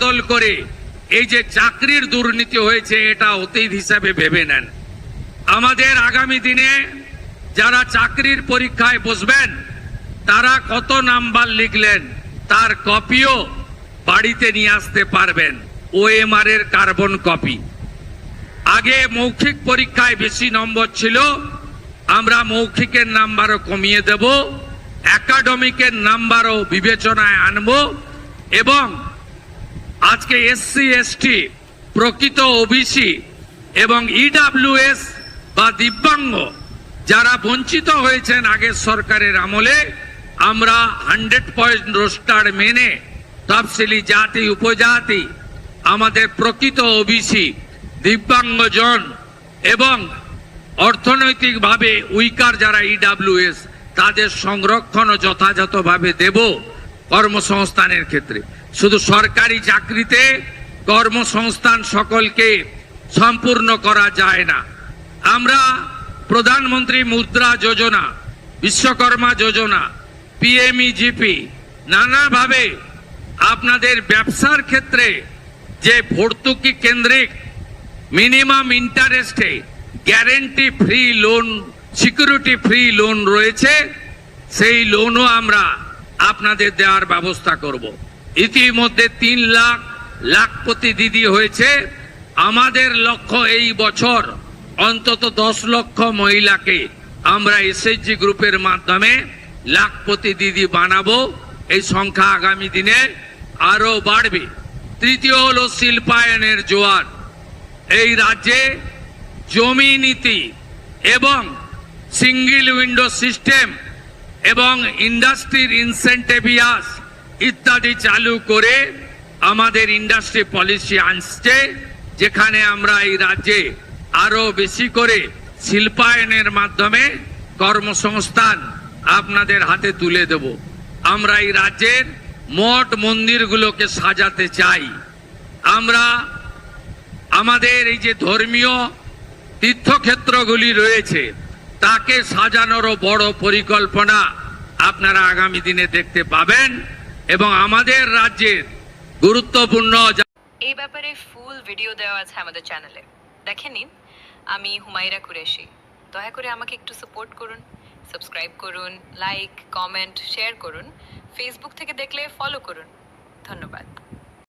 বদল করে এই যে চাকরির দুর্নীতি হয়েছে এটা অতীত হিসাবে ভেবে নেন। আমাদের আগামী দিনে যারা চাকরির পরীক্ষায় বসবেন তারা কত নাম্বার লিখলেন তার কপিও বাড়িতে নিয়ে আসতে পারবেন, OMR এর কার্বন কপি। আগে মৌখিক পরীক্ষায় বেশি নম্বর ছিল, আমরা মৌখিকের নাম্বারও কমিয়ে দেব, একাডেমিকের নাম্বারও বিবেচনায় আনব এবং আজকে SC ST প্রকৃত OBC এবং EWS বা দিব্যাঙ্গ যারা বঞ্চিত হয়েছেন আগের সরকারের আমলে, আমরা 100% রোস্টার মেনে তফসিলি জাতি উপজাতি, আমাদের প্রকৃত OBC, দিব্যাঙ্গজন এবং অর্থনৈতিকভাবে উইকার যারা EWS তাদের সংরক্ষণ যথাযথভাবে দেব কর্মসংস্থানের ক্ষেত্রে। শুধু সরকারি চাকরিতে কর্মসংস্থান সকলকে সম্পূর্ণ করা যায় না। আমরা প্রধানমন্ত্রী মুদ্রা যোজনা, বিশ্বকর্মা যোজনা, PMEGP নানাভাবে আপনাদের ব্যবসার ক্ষেত্রে যে ভর্তুকি কেন্দ্রিক মিনিমাম ইন্টারেস্টে guarantee free loan, security free loan রয়েছে, সেই লোনও আমরা আপনাদের দেওয়ার ব্যবস্থা করব। ইতিমধ্যে 3 লাখ লাখপতি দিদি হয়েছে। আমাদের লক্ষ্য এই বছর অন্তত 10 লক্ষ মহিলাকে আমরা SHG গ্রুপের মাধ্যমে লাখপতি দিদি বানাবো। এই সংখ্যা আগামী দিনে আরো বাড়বে। তৃতীয় হলো শিল্পায়নের জোয়ার। এই রাজ্যে জমি নীতি এবং সিঙ্গেল উইন্ডো সিস্টেম এবং ইন্ডাস্ট্রির ইনসেন্টিভিয়াস ইত্যাদি চালু করে আমাদের ইন্ডাস্ট্রি পলিসি আনছে, যেখানে আমরা এই রাজ্যে আরো বেশি করে শিল্পায়নের মাধ্যমে কর্মসংস্থান আপনাদের হাতে তুলে দেব। আমরা এই রাজ্যের মঠ মন্দিরগুলোকে সাজাতে চাই। আমরা আমাদের এই যে ধর্মীয় তীর্থক্ষেত্রগুলি রয়েছে তাকে সাজানোরও বড় পরিকল্পনা আপনারা আগামী দিনে দেখতে পাবেন এবং আমাদের রাজ্যের গুরুত্বপূর্ণ এই ব্যাপারে ফুল ভিডিও দেওয়া আছে আমাদের চ্যানেলে, দেখে নিন। আমি হুমায়রা কুরেশি। দয়া করে আমাকে একটু সাপোর্ট করুন, সাবস্ক্রাইব করুন, লাইক, কমেন্ট, শেয়ার করুন। ফেসবুক থেকে দেখলে ফলো করুন। ধন্যবাদ।